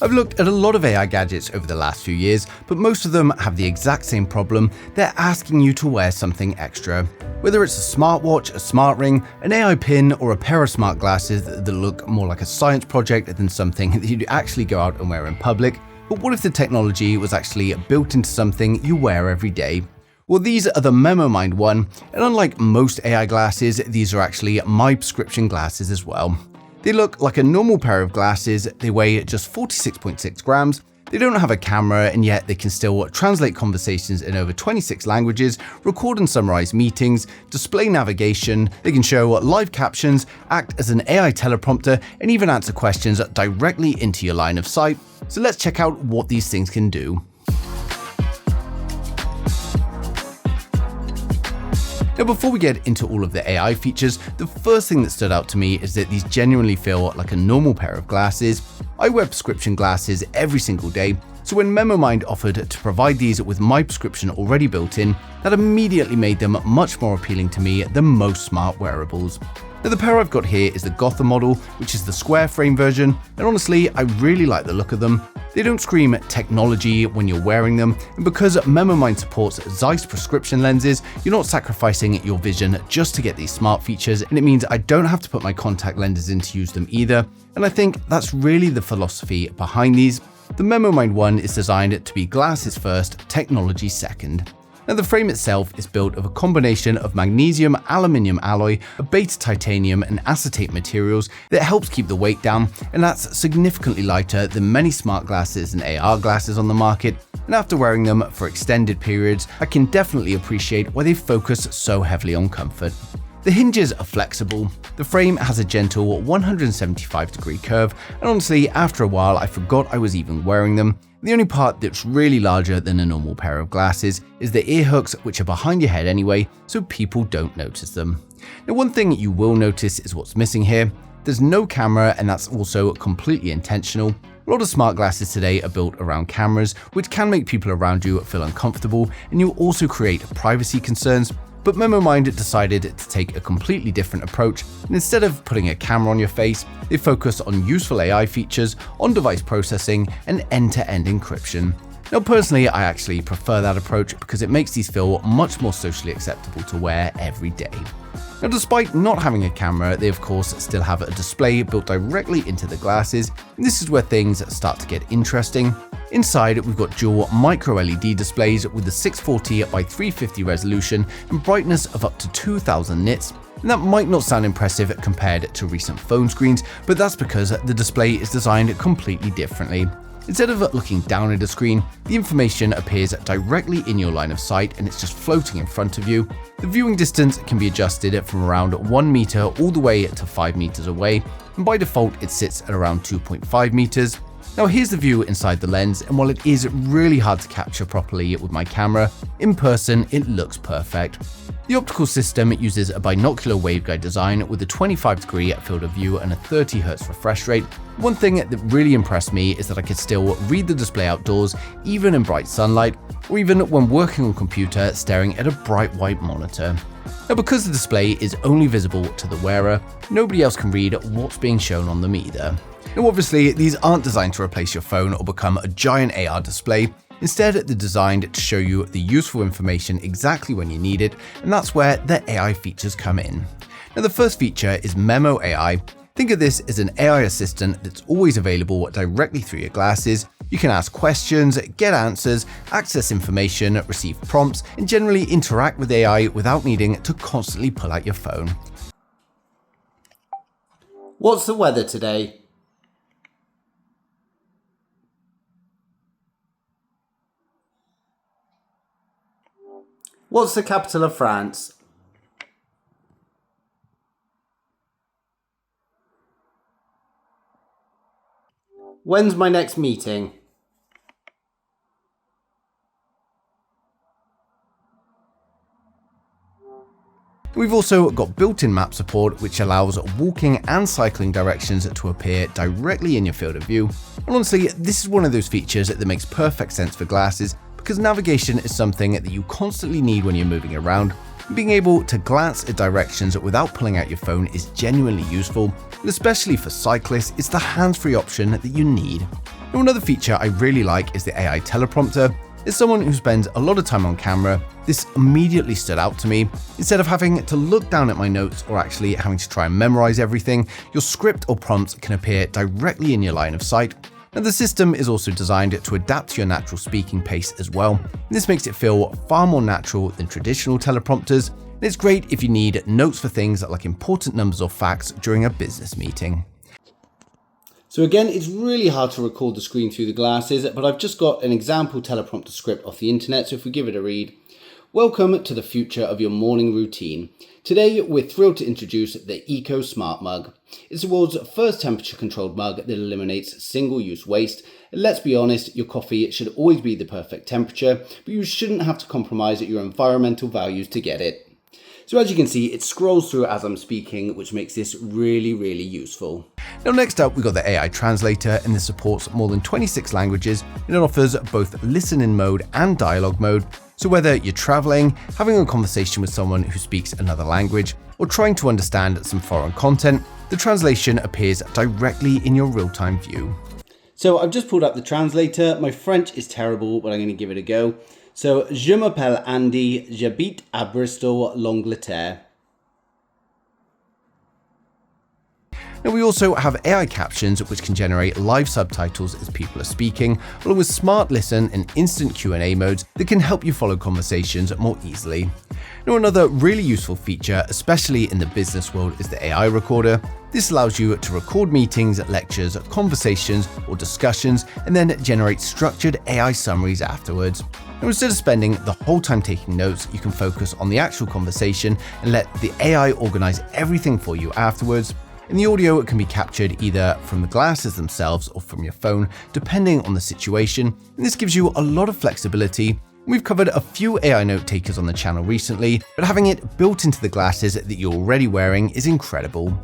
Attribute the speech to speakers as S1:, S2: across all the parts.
S1: I've looked at a lot of AI gadgets over the last few years, but most of them have the exact same problem. They're asking you to wear something extra. Whether it's a smartwatch, a smart ring, an AI pin, or a pair of smart glasses that look more like a science project than something that you'd actually go out and wear in public. But what if the technology was actually built into something you wear every day? Well, these are the MemoMind One, and unlike most AI glasses, these are actually my prescription glasses as well. They look like a normal pair of glasses, they weigh just 46.6 grams, they don't have a camera, and yet they can still translate conversations in over 26 languages, record and summarize meetings, display navigation, they can show live captions, act as an AI teleprompter, and even answer questions directly into your line of sight. So let's check out what these things can do. Now, before we get into all of the AI features, the first thing that stood out to me is that these genuinely feel like a normal pair of glasses. I wear prescription glasses every single day, so when MemoMind offered to provide these with my prescription already built in, that immediately made them much more appealing to me than most smart wearables. Now, the pair I've got here is the Gotham model, which is the square frame version, and honestly, I really like the look of them. They don't scream technology when you're wearing them, and because MemoMind supports Zeiss prescription lenses, you're not sacrificing your vision just to get these smart features, and it means I don't have to put my contact lenses in to use them either, and I think that's really the philosophy behind these. The MemoMind One is designed to be glasses first, technology second. Now, the frame itself is built of a combination of magnesium aluminium alloy, a beta titanium and acetate materials that helps keep the weight down, and that's significantly lighter than many smart glasses and AR glasses on the market. And after wearing them for extended periods, I can definitely appreciate why they focus so heavily on comfort. The hinges are flexible, the frame has a gentle 175-degree curve, and honestly, after a while I forgot I was even wearing them. The only part that's really larger than a normal pair of glasses is the ear hooks, which are behind your head anyway, so people don't notice them. Now, one thing you will notice is what's missing here. There's no camera, and that's also completely intentional. A lot of smart glasses today are built around cameras, which can make people around you feel uncomfortable, and you also create privacy concerns. But MemoMind decided to take a completely different approach, and instead of putting a camera on your face, they focus on useful AI features, on-device processing, and end-to-end encryption. Now, personally, I actually prefer that approach because it makes these feel much more socially acceptable to wear every day. Now, despite not having a camera, they of course still have a display built directly into the glasses, and this is where things start to get interesting. Inside, we've got dual micro LED displays with a 640 by 350 resolution and brightness of up to 2000 nits. And that might not sound impressive compared to recent phone screens, but that's because the display is designed completely differently. Instead of looking down at a screen, the information appears directly in your line of sight and it's just floating in front of you. The viewing distance can be adjusted from around 1 meter all the way to 5 meters away, and by default it sits at around 2.5 meters. Now, here's the view inside the lens, and while it is really hard to capture properly with my camera, in person it looks perfect. The optical system uses a binocular waveguide design with a 25-degree field of view and a 30 Hz refresh rate. One thing that really impressed me is that I could still read the display outdoors, even in bright sunlight, or even when working on a computer staring at a bright white monitor. Now, because the display is only visible to the wearer, nobody else can read what's being shown on them either. Now, obviously, these aren't designed to replace your phone or become a giant AR display. Instead, they're designed to show you the useful information exactly when you need it, and that's where the AI features come in. Now, the first feature is Memo AI. Think of this as an AI assistant that's always available directly through your glasses. You can ask questions, get answers, access information, receive prompts, and generally interact with AI without needing to constantly pull out your phone.
S2: What's the weather today? What's the capital of France? When's my next meeting?
S1: We've also got built-in map support, which allows walking and cycling directions to appear directly in your field of view. And honestly, this is one of those features that makes perfect sense for glasses, because navigation is something that you constantly need when you're moving around. Being able to glance at directions without pulling out your phone is genuinely useful, and especially for cyclists, it's the hands-free option that you need. Now, another feature I really like is the AI teleprompter. As someone who spends a lot of time on camera, this immediately stood out to me. Instead of having to look down at my notes or actually having to try and memorize everything, your script or prompts can appear directly in your line of sight. Now, the system is also designed to adapt to your natural speaking pace as well. This makes it feel far more natural than traditional teleprompters, and it's great if you need notes for things like important numbers or facts during a business meeting.
S2: So again, it's really hard to record the screen through the glasses, but I've just got an example teleprompter script off the internet, so if we give it a read. Welcome to the future of your morning routine. Today, we're thrilled to introduce the Eco Smart Mug. It's the world's first temperature-controlled mug that eliminates single-use waste. And let's be honest, your coffee should always be the perfect temperature, but you shouldn't have to compromise your environmental values to get it. So as you can see, it scrolls through as I'm speaking, which makes this really, really useful.
S1: Now, next up, we've got the AI translator, and this supports more than 26 languages, and it offers both listen-in mode and dialogue mode. So whether you're traveling, having a conversation with someone who speaks another language, or trying to understand some foreign content, the translation appears directly in your real-time view.
S2: So I've just pulled up the translator. My French is terrible, but I'm going to give it a go. So, je m'appelle Andy, j'habite à Bristol, l'Angleterre.
S1: Now, we also have AI captions which can generate live subtitles as people are speaking, along with smart listen and instant Q&A modes that can help you follow conversations more easily. Now, another really useful feature, especially in the business world, is the AI recorder. This allows you to record meetings, lectures, conversations, or discussions, and then generate structured AI summaries afterwards. Now, instead of spending the whole time taking notes, you can focus on the actual conversation and let the AI organize everything for you afterwards. And the audio can be captured either from the glasses themselves or from your phone, depending on the situation. And this gives you a lot of flexibility. We've covered a few AI note takers on the channel recently, but having it built into the glasses that you're already wearing is incredible.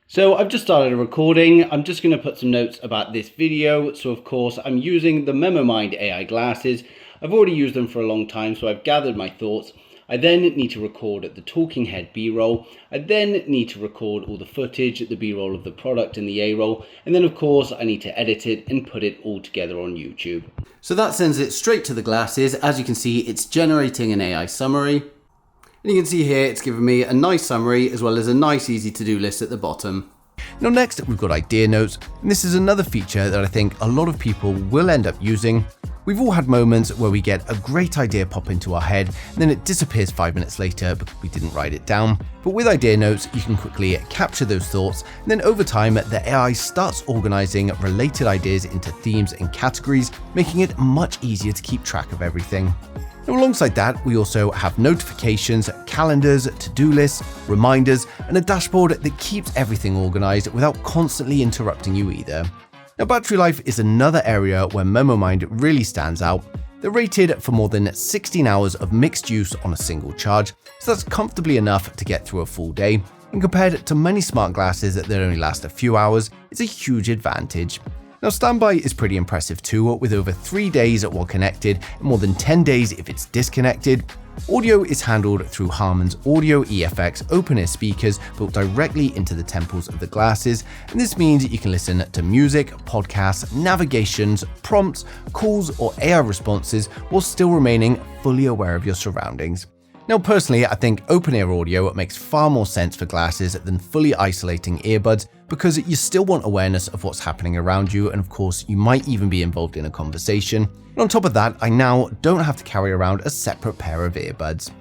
S2: So I've just started a recording. I'm just going to put some notes about this video. So of course I'm using the MemoMind AI glasses. I've already used them for a long time, so I've gathered my thoughts. I then need to record the talking head B-roll. I then need to record all the footage, the B-roll of the product and the A-roll. And then of course I need to edit it and put it all together on YouTube. So that sends it straight to the glasses. As you can see, it's generating an AI summary. And you can see here, it's given me a nice summary as well as a nice easy to-do list at the bottom.
S1: Now, next we've got idea notes, and this is another feature that I think a lot of people will end up using. We've all had moments where we get a great idea pop into our head, and then it disappears 5 minutes later because we didn't write it down. But with idea notes, you can quickly capture those thoughts, and then over time, the AI starts organizing related ideas into themes and categories, making it much easier to keep track of everything. Now, alongside that, we also have notifications, calendars, to-do lists, reminders, and a dashboard that keeps everything organized without constantly interrupting you either. Now, battery life is another area where MemoMind really stands out. They're rated for more than 16 hours of mixed use on a single charge, so that's comfortably enough to get through a full day. And compared to many smart glasses that only last a few hours, it's a huge advantage. Now, standby is pretty impressive too, with over 3 days while connected and more than 10 days if it's disconnected. Audio is handled through Harman's Audio EFX open-ear speakers built directly into the temples of the glasses, and this means you can listen to music, podcasts, navigations, prompts, calls, or AI responses while still remaining fully aware of your surroundings. Now, personally, I think open-ear audio makes far more sense for glasses than fully isolating earbuds, because you still want awareness of what's happening around you, and of course, you might even be involved in a conversation. And on top of that, I now don't have to carry around a separate pair of earbuds.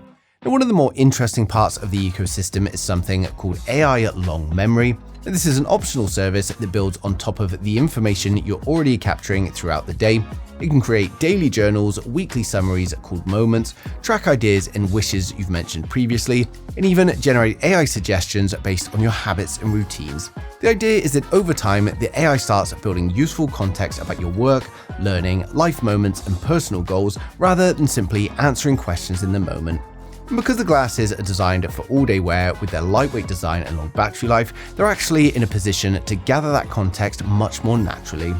S1: Now, one of the more interesting parts of the ecosystem is something called AI Long Memory. Now, this is an optional service that builds on top of the information you're already capturing throughout the day. You can create daily journals, weekly summaries called moments, track ideas and wishes you've mentioned previously, and even generate AI suggestions based on your habits and routines. The idea is that over time, the AI starts building useful context about your work, learning, life moments, and personal goals, rather than simply answering questions in the moment. And because the glasses are designed for all-day wear with their lightweight design and long battery life, they're actually in a position to gather that context much more naturally.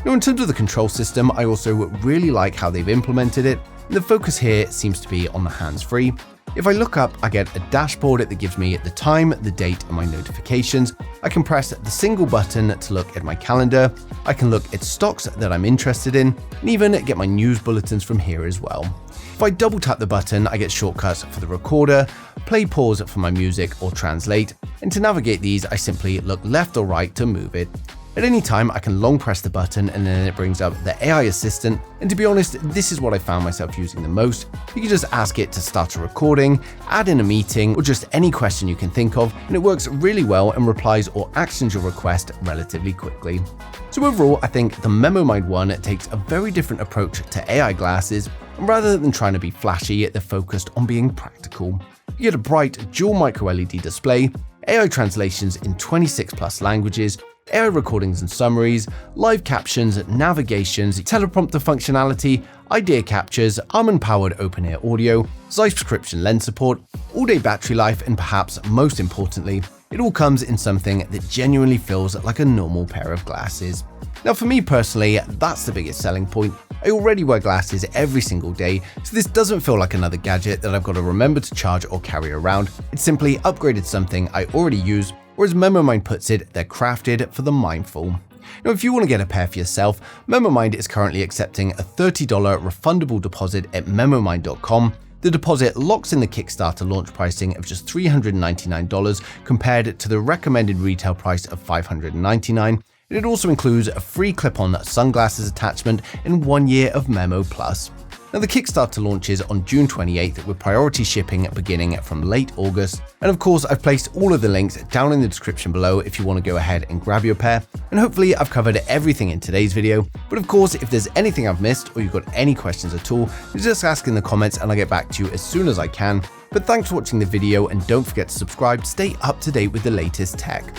S1: Now, in terms of the control system, I also really like how they've implemented it. The focus here seems to be on the hands-free. If I look up, I get a dashboard that gives me the time, the date, and my notifications. I can press the single button to look at my calendar. I can look at stocks that I'm interested in, and even get my news bulletins from here as well. If I double tap the button, I get shortcuts for the recorder, play pause for my music, or translate. And to navigate these, I simply look left or right to move it. At any time, I can long press the button and then it brings up the AI assistant, and to be honest, this is what I found myself using the most. You can just ask it to start a recording, add in a meeting, or just any question you can think of, and it works really well and replies or actions your request relatively quickly. So overall, I think the MemoMind One takes a very different approach to AI glasses, and rather than trying to be flashy, they're focused on being practical. You get a bright dual micro LED display, AI translations in 26 plus languages, AI recordings and summaries, live captions, navigations, teleprompter functionality, idea captures, Arm-powered open-ear audio, Zeiss prescription lens support, all-day battery life, and perhaps most importantly, it all comes in something that genuinely feels like a normal pair of glasses. Now for me personally, that's the biggest selling point. I already wear glasses every single day, so this doesn't feel like another gadget that I've got to remember to charge or carry around. It's simply upgraded something I already use, or as MemoMind puts it, they're crafted for the mindful. Now, if you want to get a pair for yourself, MemoMind is currently accepting a $30 refundable deposit at memomind.com. The deposit locks in the Kickstarter launch pricing of just $399 compared to the recommended retail price of $599, and it also includes a free clip-on sunglasses attachment and 1 year of Memo Plus. Now, the Kickstarter launches on June 28th with priority shipping beginning from late August. And of course, I've placed all of the links down in the description below if you want to go ahead and grab your pair. And hopefully I've covered everything in today's video. But of course, if there's anything I've missed or you've got any questions at all, just ask in the comments and I'll get back to you as soon as I can. But thanks for watching the video and don't forget to subscribe to stay up to date with the latest tech.